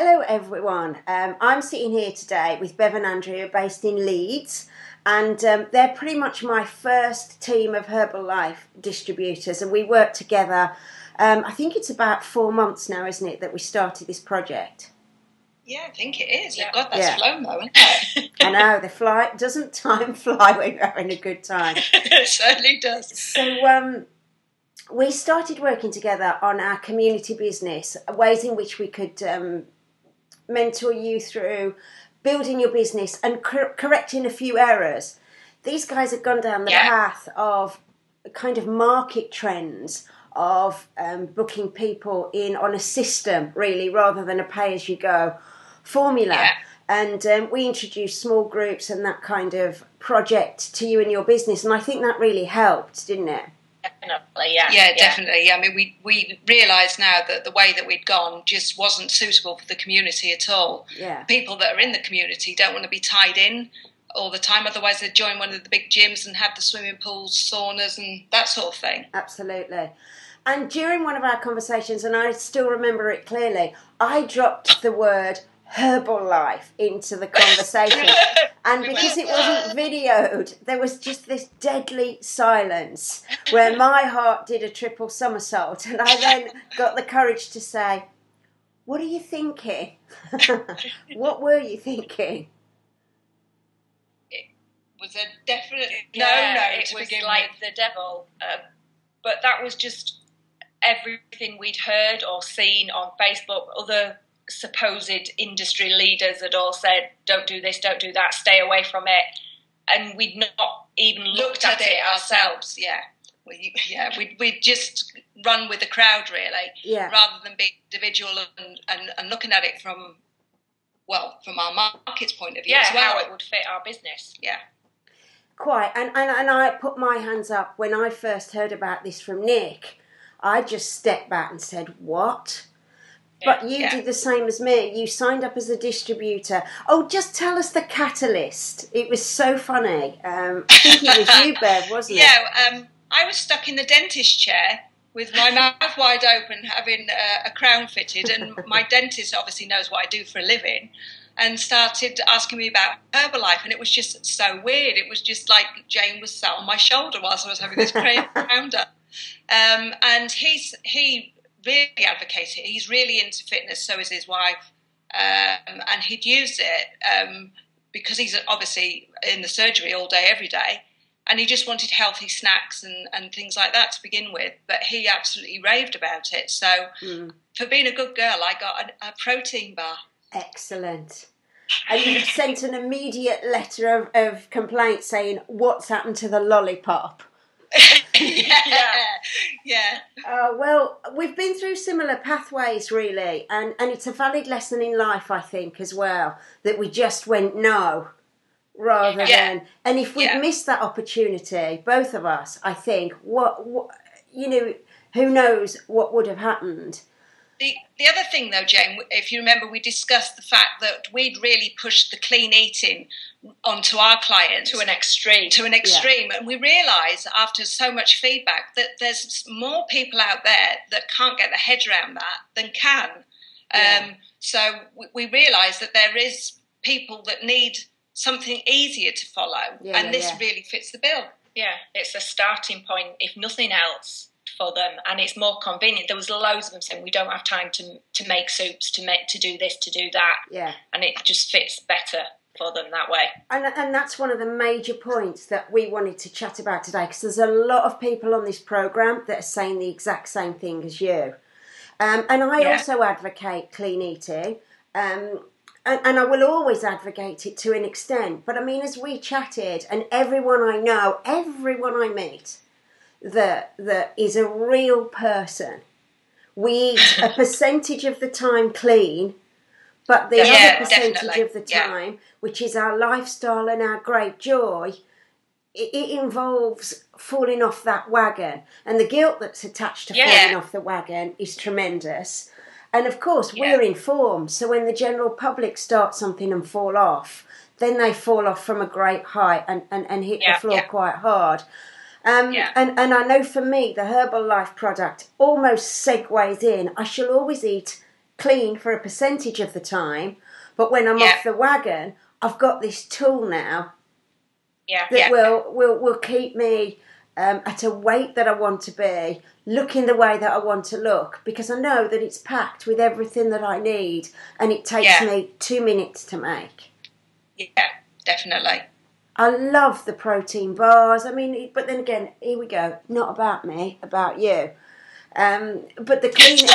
Hello everyone, I'm sitting here today with Bev and Andrea based in Leeds, and they're pretty much my first team of Herbalife distributors, and we work together. I think it's about 4 months now, isn't it, that we started this project? Yeah, I think it is. Yeah. God, that's flown though, isn't it? I know, doesn't time fly when you're having a good time? It certainly does. So we started working together on our community business, ways in which we could mentor you through building your business and correcting a few errors. These guys have gone down the path of kind of market trends, of booking people in on a system, really, rather than a pay-as-you-go formula. Yeah. And we introduced small groups and that kind of project to you and your business, and I think that really helped, didn't it? Definitely, yeah. Yeah, definitely. I mean, we realised now that the way that we'd gone just wasn't suitable for the community at all. Yeah. People that are in the community don't want to be tied in all the time, otherwise they'd join one of the big gyms and have the swimming pools, saunas and that sort of thing. Absolutely. And during one of our conversations, and I still remember it clearly, I dropped the word Herbalife into the conversation. And because it wasn't videoed, there was just this deadly silence where my heart did a triple somersault. And I then got the courage to say, "What are you thinking?" What were you thinking? It was a definite no. It was like the devil. But that was just everything we'd heard or seen on Facebook. Other supposed industry leaders had all said, don't do this, don't do that, stay away from it, and we'd not even looked at it ourselves. We'd just run with the crowd, really, rather than being individual and looking at it from our market's point of view as well. How it would fit our business. Quite, and I put my hands up when I first heard about this from Nick. I just stepped back and said, "What?" But you did the same as me. You signed up as a distributor. Oh, just tell us the catalyst. It was so funny. I think it was you, Bev, wasn't it? Yeah, I was stuck in the dentist chair with my mouth wide open, having a crown fitted, and my dentist obviously knows what I do for a living, and started asking me about Herbalife, and it was just so weird. It was just like Jayne was sat on my shoulder whilst I was having this crown done. And he really advocates it. He's really into fitness, so is his wife, and he'd used it because he's obviously in the surgery all day, every day, and he just wanted healthy snacks and things like that to begin with, but he absolutely raved about it. So for being a good girl, I got a protein bar. Excellent. And you sent an immediate letter of complaint saying, "What's happened to the lollipop?" Yeah. Well, we've been through similar pathways, really, and it's a valid lesson in life, I think, as well, that we just went no rather than. And if we'd missed that opportunity, both of us, I think, what who knows what would have happened. The other thing, though, Jayne, if you remember, we discussed the fact that we'd really pushed the clean eating onto our clients. To an extreme. And we realised after so much feedback that there's more people out there that can't get their heads around that than can. So we realised that there is people that need something easier to follow, and this really fits the bill. Yeah, it's a starting point, if nothing else, for them, and it's more convenient. There was loads of them saying we don't have time to make soups, to do this, to do that, and it just fits better for them that way. And that's one of the major points that we wanted to chat about today, because there's a lot of people on this programme that are saying the exact same thing as you. And I also advocate clean eating, and I will always advocate it to an extent. But I mean, as we chatted, and everyone I know, everyone I meet that is a real person, we eat a percentage of the time clean, but the other percentage of the time, which is our lifestyle and our great joy, it involves falling off that wagon. And the guilt that's attached to falling off the wagon is tremendous. And of course, we're informed, so when the general public start something and fall off, then they fall off from a great height and hit the floor quite hard. And I know for me, the Herbalife product almost segues in. I shall always eat clean for a percentage of the time, but when I'm off the wagon, I've got this tool now that will keep me at a weight that I want to be, looking the way that I want to look, because I know that it's packed with everything that I need, and it takes me 2 minutes to make. Yeah, definitely. I love the protein bars. I mean, but then again, here we go. Not about me, about you. But the cleaning...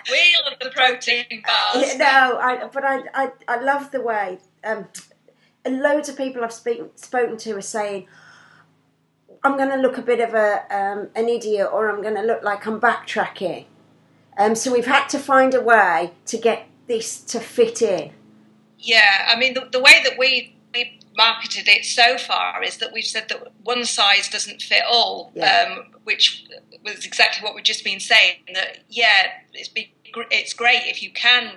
We love the protein bars. No, I love the way... loads of people I've spoken to are saying, I'm going to look a bit of an idiot, or I'm going to look like I'm backtracking. So we've had to find a way to get this to fit in. Yeah, I mean, the way that we marketed it so far is that we've said that one size doesn't fit all, which was exactly what we've just been saying, that, it's great if you can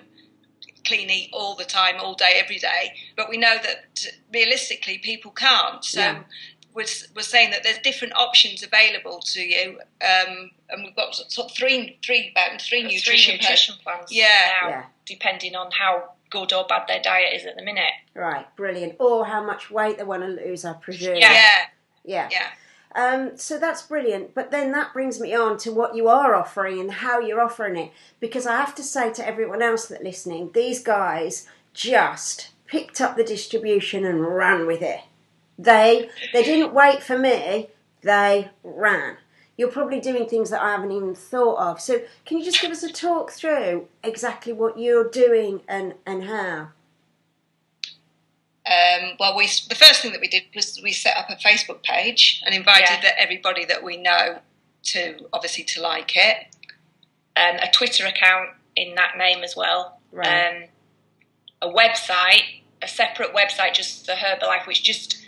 clean eat all the time, all day, every day, but we know that realistically people can't. So we're saying that there's different options available to you, and we've got sort of three nutrition plans now, depending on how good or bad their diet is at the minute. Right, brilliant. Or how much weight they want to lose, I presume. Yeah. So that's brilliant. But then that brings me on to what you are offering and how you're offering it. Because I have to say to everyone else that's listening, these guys just picked up the distribution and ran with it. They didn't wait for me, they ran. You're probably doing things that I haven't even thought of. So can you just give us a talk through exactly what you're doing and how? Well, the first thing that we did was we set up a Facebook page and invited everybody that we know to like it. A Twitter account in that name as well. Right. A website, a separate website just for Herbalife, which just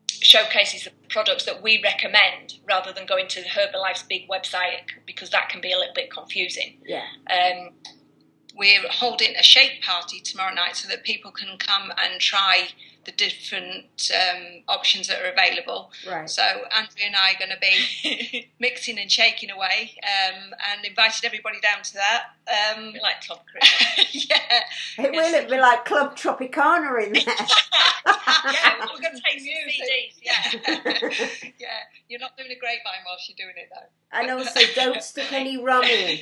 showcases the products that we recommend rather than going to Herbalife's big website, because that can be a little bit confusing. Yeah. We're holding a shake party tomorrow night so that people can come and try the different options that are available. Right. So Andrea and I are going to be mixing and shaking away, and invited everybody down to that. We like Club Christmas. It will be like Club Tropicana in there. We're going to take some CDs. You're not doing a grapevine whilst you're doing it though. And also, don't stick any rum in.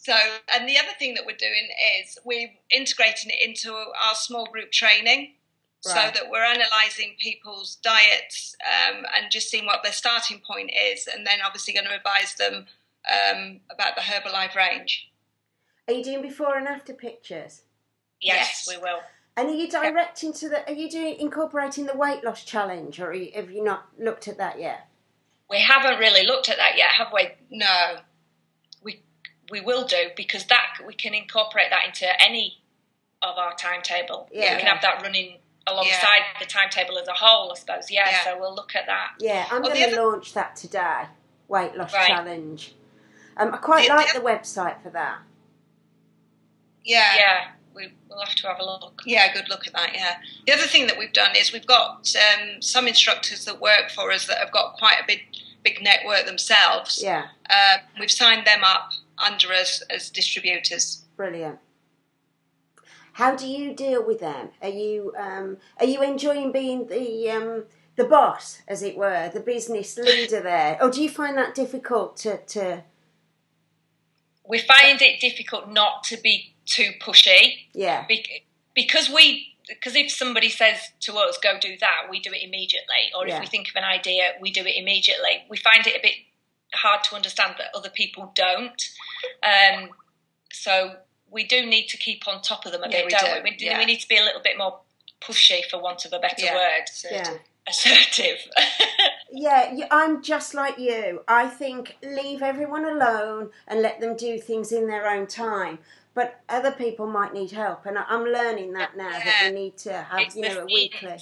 So, and the other thing that we're doing is we're integrating it into our small group training, so that we're analysing people's diets and just seeing what their starting point is, and then obviously going to advise them about the Herbalife range. Are you doing before and after pictures? Yes, we will. And are you directing to are you incorporating the weight loss challenge, or have you not looked at that yet? We haven't really looked at that yet, have we? No. We will do, because that we can incorporate that into any of our timetable. We can have that running alongside the timetable as a whole, I suppose. So we'll look at that. Yeah, I'm going to launch that today, weight loss challenge. I quite like the website for that. Yeah, we'll have to have a look. Yeah, good look at that, The other thing that we've done is we've got some instructors that work for us that have got quite a big network themselves. Yeah. We've signed them up under us as distributors. Brilliant. How do you deal with them? Are you enjoying being the boss, as it were, the business leader there, or do you find that difficult to? We find it difficult not to be too pushy. Yeah. Because if somebody says to us, "Go do that," we do it immediately. Or if we think of an idea, we do it immediately. We find it a bit hard to understand that other people don't. So we do need to keep on top of them a bit, don't we? We need to be a little bit more pushy, for want of a better word. Assertive. I'm just like you. I think leave everyone alone and let them do things in their own time. But other people might need help, and I'm learning that now, that we need to have a weekly.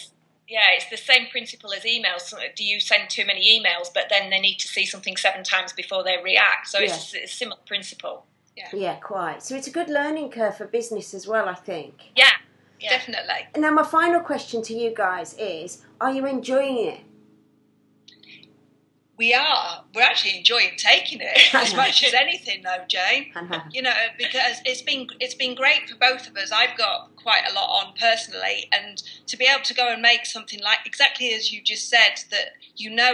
Yeah, it's the same principle as emails. Do you send too many emails, but then they need to see something 7 times before they react? So it's a similar principle. Yeah, quite. So it's a good learning curve for business as well, I think. Yeah, definitely. Now, my final question to you guys is, are you enjoying it? We're actually enjoying taking it as much as anything, though, Jayne. You know, because it's been great for both of us. I've got quite a lot on personally, and to be able to go and make something like exactly as you just said, that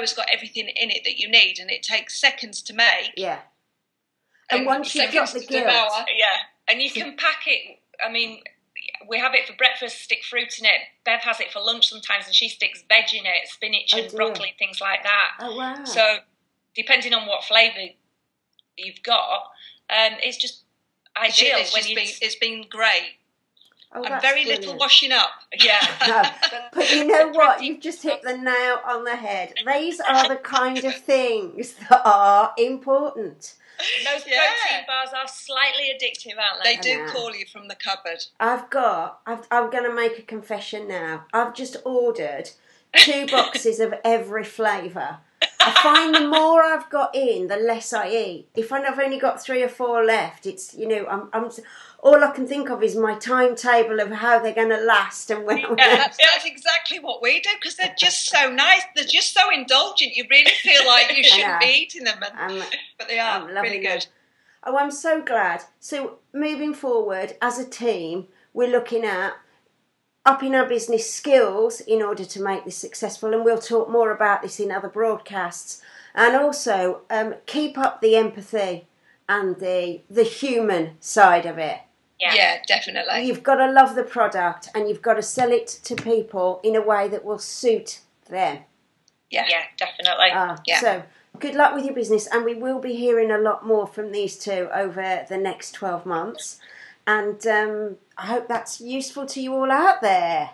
has got everything in it that you need, and it takes seconds to make. Yeah. And once you've got the guilt, and you can pack it. I mean, we have it for breakfast, stick fruit in it. Bev has it for lunch sometimes, and she sticks veg in it, spinach and broccoli, things like that. Oh, wow. So, depending on what flavour you've got, it's just ideal. It's been great. Oh, and very brilliant. Little washing up. Yeah. No, but you know what? You've just hit the nail on the head. These are the kind of things that are important. Those protein bars are slightly addictive, aren't they? They do call you from the cupboard. I'm going to make a confession now. I've just ordered 2 boxes of every flavour. I find the more I've got in, the less I eat. If I've only got 3 or 4 left, it's, I'm all I can think of is my timetable of how they're going to last and when. That's exactly what we do, because they're just so nice. They're just so indulgent. You really feel like you shouldn't be eating them, but they are really good. Oh, I'm so glad. So moving forward as a team, we're looking at upping our business skills in order to make this successful, and we'll talk more about this in other broadcasts. And also keep up the empathy and the human side of it. Yeah, definitely. You've got to love the product, and you've got to sell it to people in a way that will suit them. Yeah, definitely. So good luck with your business, and we will be hearing a lot more from these two over the next 12 months. And I hope that's useful to you all out there.